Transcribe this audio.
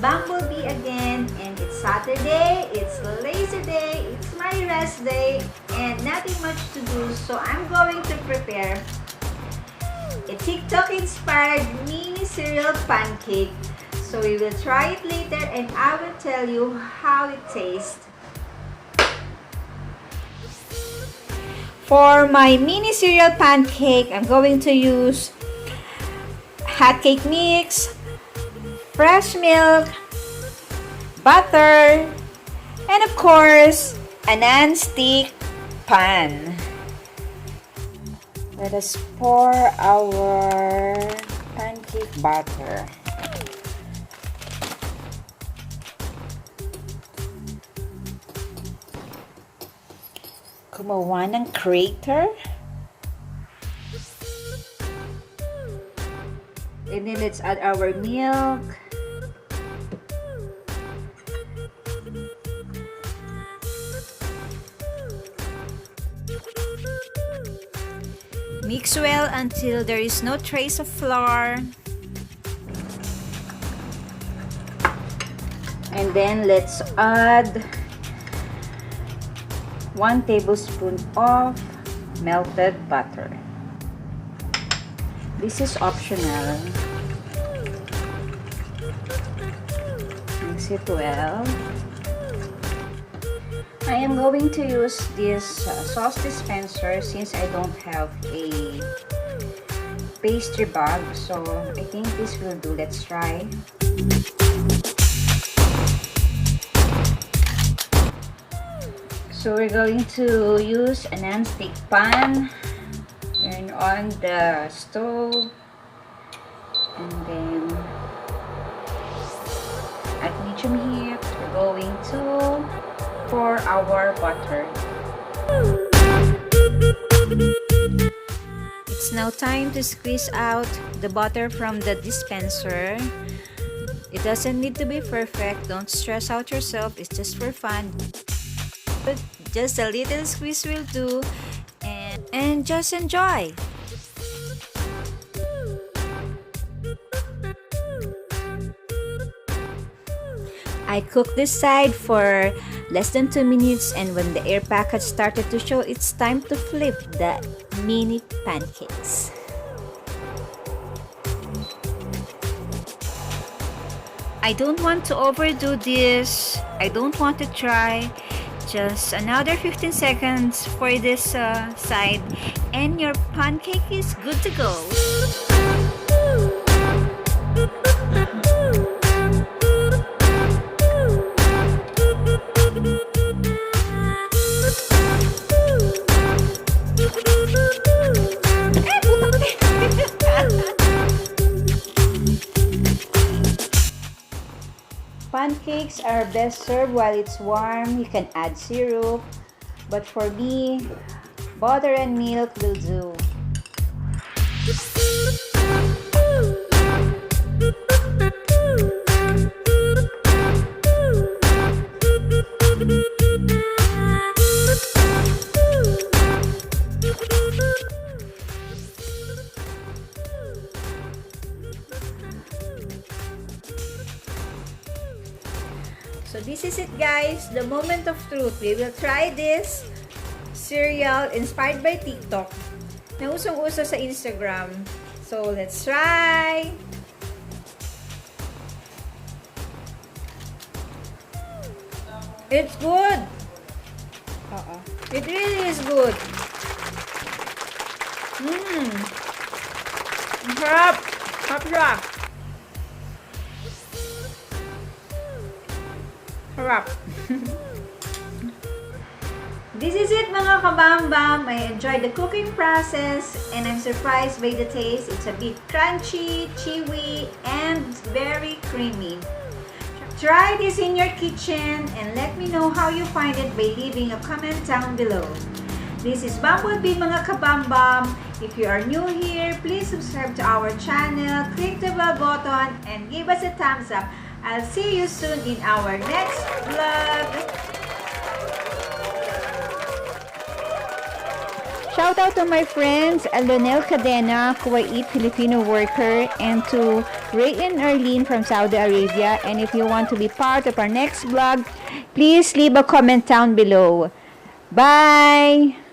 Bumblebee again, and it's Saturday, it's lazy day, it's my rest day, and nothing much to do, so I'm going to prepare a TikTok-inspired mini cereal pancake. So we will try it later and I will tell you how it tastes. For my mini cereal pancake, I'm going to use hot cake mix, fresh milk, butter, and of course, a non-stick pan. Let us pour our pancake batter. Gumawa ng crater. And then let's add our milk. Mix well until there is no trace of flour. And then let's add 1 tablespoon of melted butter. This is optional. Mix it well. I am going to use this sauce dispenser since I don't have a pastry bag. So I think this will do. Let's try. So we're going to use a non-stick pan. Turn on the stove. And then at medium heat, we're going to pour our butter. It's now time to squeeze out the butter from the dispenser. It doesn't need to be perfect. Don't stress out yourself. It's just for fun. But just a little squeeze will do, and just enjoy. I cooked this side for less than 2 minutes, and when the air packet started to show, it's time to flip the mini pancakes. I don't want to overdo this. I don't want to try. Just another 15 seconds for this side, and your pancake is good to go. Pancakes are best served while it's warm. You can add syrup, but for me, butter and milk will do. So this is it, guys, the moment of truth. We will try this cereal inspired by TikTok na usong-uso sa Instagram. So let's try. It's good. It really is good. Sarap. Sarap. Sarap. This is it, mga kabambam. I enjoyed the cooking process and I'm surprised by the taste. It's a bit crunchy, chewy, and very creamy. Try this in your kitchen and let me know how you find it by leaving a comment down below. This is Bumblebee, mga kabambam. If you are new here, please subscribe to our channel, click the bell button, and give us a thumbs up. I'll see you soon in our next vlog. Shout out to my friends, Lonel Cadena, Kuwait Filipino worker, and to Ray and Arlene from Saudi Arabia. And if you want to be part of our next vlog, please leave a comment down below. Bye!